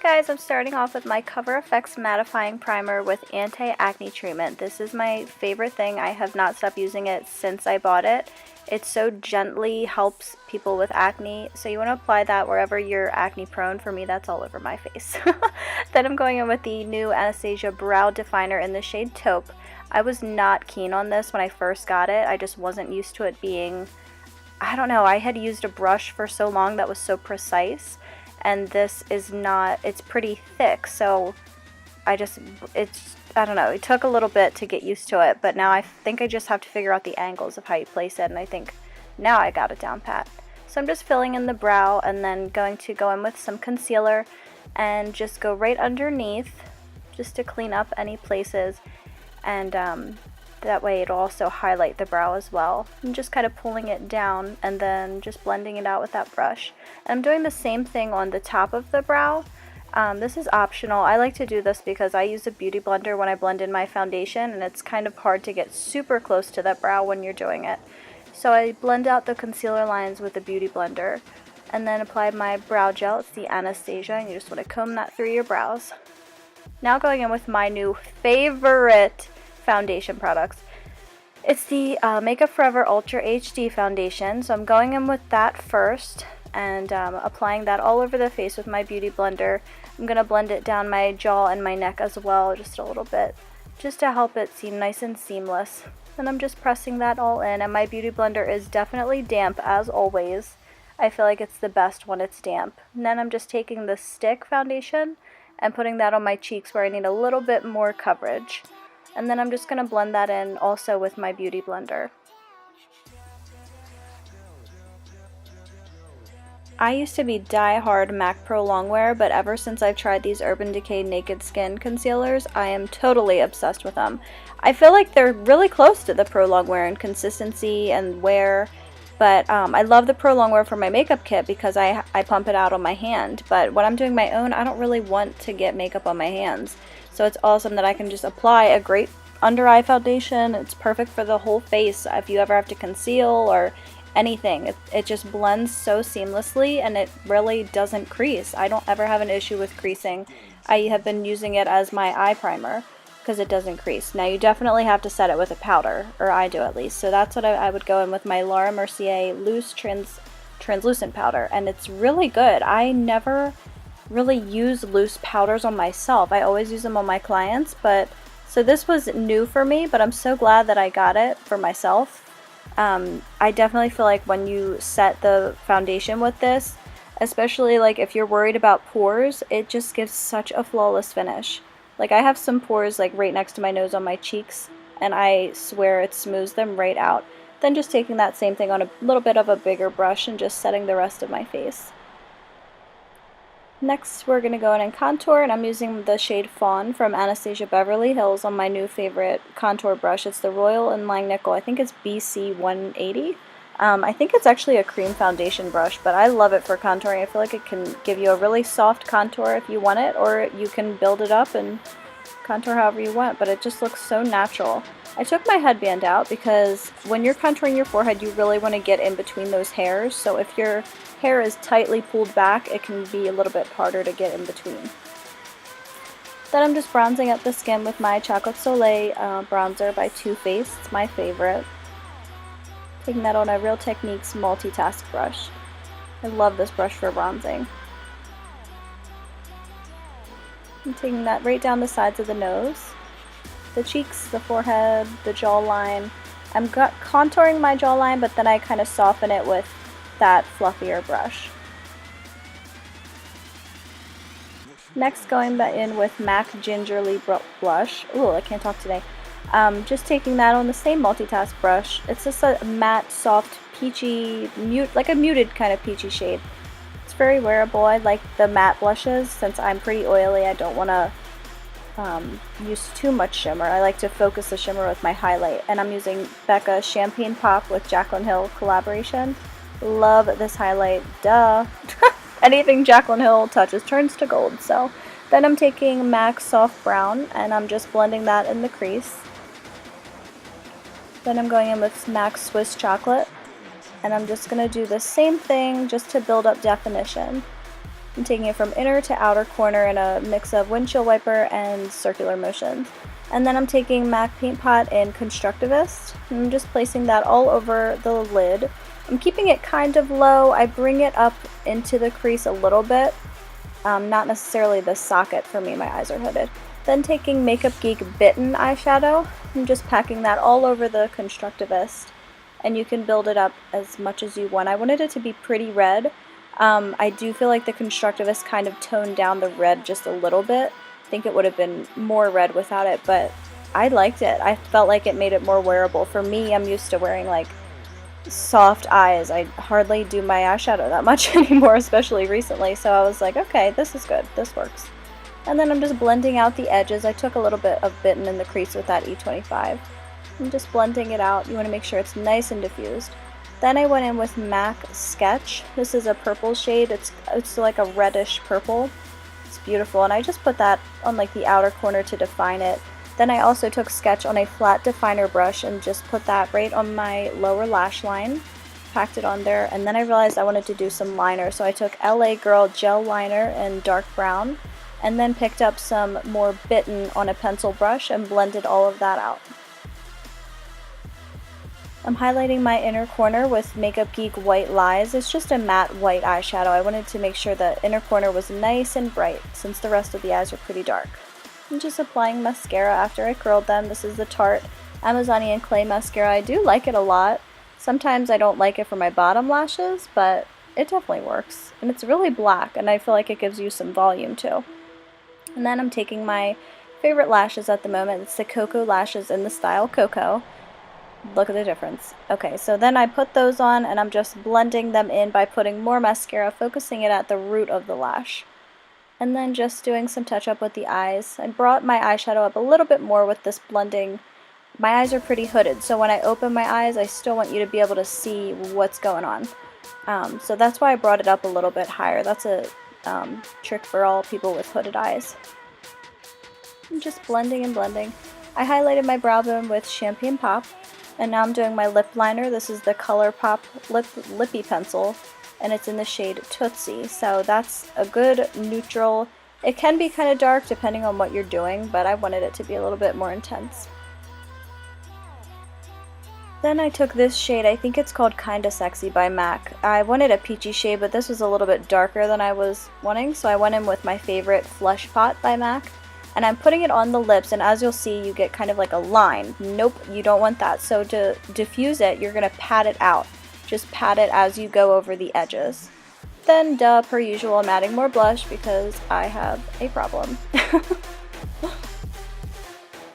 Guys, I'm starting off with my Cover FX Mattifying Primer with Anti-Acne Treatment. This is my favorite thing. I have not stopped using it since I bought it. It so gently helps people with acne, so you want to apply that wherever you're acne prone. For me, that's all over my face. Then I'm going in with the new Anastasia Brow Definer in the shade Taupe. I was not keen on this when I first got it. I just wasn't used to it being, I don't know, I had used a brush for so long that was so precise. And this is not, it's pretty thick, so I don't know, it took a little bit to get used to it, but now I think I just have to figure out the angles of how you place it, and I think now I got it down pat. So I'm just filling in the brow and then going to go in with some concealer and just go right underneath just to clean up any places, and that way it'll also highlight the brow as well. I'm just kind of pulling it down and then just blending it out with that brush. And I'm doing the same thing on the top of the brow. This is optional. I like to do this because I use a beauty blender when I blend in my foundation, and it's kind of hard to get super close to that brow when you're doing it. So I blend out the concealer lines with the beauty blender and then apply my brow gel. It's the Anastasia, and you just want to comb that through your brows. Now going in with my new favorite foundation products. It's the Makeup Forever Ultra HD foundation, so I'm going in with that first and applying that all over the face with my beauty blender. I'm going to blend it down my jaw and my neck as well, just a little bit, just to help it seem nice and seamless. And I'm just pressing that all in, and my beauty blender is definitely damp as always. I feel like it's the best when it's damp. And then I'm just taking the stick foundation and putting that on my cheeks where I need a little bit more coverage. And then I'm just going to blend that in also with my beauty blender. I used to be die-hard MAC Pro Longwear, but ever since I've tried these Urban Decay Naked Skin concealers, I am totally obsessed with them. I feel like they're really close to the Pro Longwear in consistency and wear, but I love the Pro Longwear for my makeup kit because I pump it out on my hand. But when I'm doing my own, I don't really want to get makeup on my hands. So it's awesome that I can just apply a great under eye foundation. It's perfect for the whole face if you ever have to conceal or anything. It just blends so seamlessly, and it really doesn't crease. I don't ever have an issue with creasing. I have been using it as my eye primer because it doesn't crease. Now you definitely have to set it with a powder, or I do at least. So that's what I would go in with my Laura Mercier loose translucent powder, and it's really good. I never really use loose powders on myself. I always use them on my clients, but so this was new for me, but I'm so glad that I got it for myself. I definitely feel like when you set the foundation with this, especially like if you're worried about pores, it just gives such a flawless finish. Like I have some pores like right next to my nose on my cheeks, and I swear it smooths them right out. Then just taking that same thing on a little bit of a bigger brush and just setting the rest of my face. Next, we're going to go in and contour, and I'm using the shade Fawn from Anastasia Beverly Hills on my new favorite contour brush. It's the Royal Inline Nickel. I think it's BC 180. I think it's actually a cream foundation brush, but I love it for contouring. I feel like it can give you a really soft contour if you want it, or you can build it up and contour however you want, but it just looks so natural. I took my headband out because when you're contouring your forehead, you really want to get in between those hairs, so if your hair is tightly pulled back, it can be a little bit harder to get in between. Then I'm just bronzing up the skin with my Chocolate Soleil bronzer by Too Faced. It's my favorite. Taking that on a Real Techniques multitask brush. I love this brush for bronzing. I'm taking that right down the sides of the nose, the cheeks, the forehead, the jawline. I'm contouring my jawline, but then I kind of soften it with that fluffier brush. Next, going in with MAC Gingerly Blush. Ooh, I can't talk today. Just taking that on the same multitask brush. It's just a matte, soft, peachy, like a muted kind of peachy shade. It's very wearable. I like the matte blushes. Since I'm pretty oily, I don't want to use too much shimmer. I like to focus the shimmer with my highlight. And I'm using Becca Champagne Pop with Jaclyn Hill collaboration. Love this highlight, duh. Anything Jaclyn Hill touches turns to gold. So then I'm taking MAC Soft Brown and I'm just blending that in the crease. Then I'm going in with MAC Swiss Chocolate, and I'm just going to do the same thing just to build up definition. I'm taking it from inner to outer corner in a mix of windshield wiper and circular motions. And then I'm taking MAC Paint Pot in Constructivist, and I'm just placing that all over the lid. I'm keeping it kind of low. I bring it up into the crease a little bit, not necessarily the socket for me, my eyes are hooded. Then taking Makeup Geek Bitten eyeshadow, I'm just packing that all over the Constructivist, and you can build it up as much as you want. I wanted it to be pretty red. I do feel like the Constructivist kind of toned down the red just a little bit. I think it would have been more red without it, but I liked it. I felt like it made it more wearable. For me, I'm used to wearing like soft eyes. I hardly do my eyeshadow that much anymore, especially recently, so I was like, okay, this is good, this works. And then I'm just blending out the edges. I took a little bit of Bitten in the crease with that E25. I'm just blending it out. You want to make sure it's nice and diffused. Then I went in with MAC Sketch. This is a purple shade. It's like a reddish purple. It's beautiful, and I just put that on like the outer corner to define it. Then I also took Sketch on a flat definer brush and just put that right on my lower lash line, packed it on there, and then I realized I wanted to do some liner, so I took LA Girl Gel Liner in dark brown, and then picked up some more Bitten on a pencil brush and blended all of that out. I'm highlighting my inner corner with Makeup Geek White Lies. It's just a matte white eyeshadow. I wanted to make sure the inner corner was nice and bright since the rest of the eyes are pretty dark. I'm just applying mascara after I curled them. This is the Tarte Amazonian Clay Mascara. I do like it a lot. Sometimes I don't like it for my bottom lashes, but it definitely works. And it's really black, and I feel like it gives you some volume too. And then I'm taking my favorite lashes at the moment. It's the Cocoa Lashes in the style Cocoa. Look at the difference. Okay, so then I put those on, and I'm just blending them in by putting more mascara, focusing it at the root of the lash. And then just doing some touch up with the eyes. I brought my eyeshadow up a little bit more with this blending. My eyes are pretty hooded, so when I open my eyes, I still want you to be able to see what's going on. So that's why I brought it up a little bit higher. That's a trick for all people with hooded eyes. I'm just blending and blending. I highlighted my brow bone with Champagne Pop. And now I'm doing my lip liner. This is the ColourPop Lippy Pencil, and it's in the shade Tootsie. So that's a good neutral. It can be kind of dark depending on what you're doing, but I wanted it to be a little bit more intense. Then I took this shade, I think it's called Kinda Sexy by MAC. I wanted a peachy shade, but this was a little bit darker than I was wanting, so I went in with my favorite Flesh Pot by MAC. And I'm putting it on the lips, and as you'll see, you get kind of like a line. Nope, you don't want that. So to diffuse it, you're going to pat it out. Just pat it as you go over the edges. Then, duh, per usual, I'm adding more blush because I have a problem.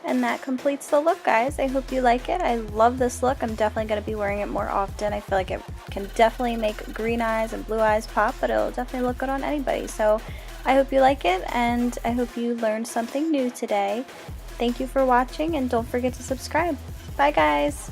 And that completes the look, guys. I hope you like it. I love this look. I'm definitely going to be wearing it more often. I feel like it can definitely make green eyes and blue eyes pop, but it'll definitely look good on anybody. So I hope you like it, and I hope you learned something new today. Thank you for watching, and don't forget to subscribe. Bye, guys!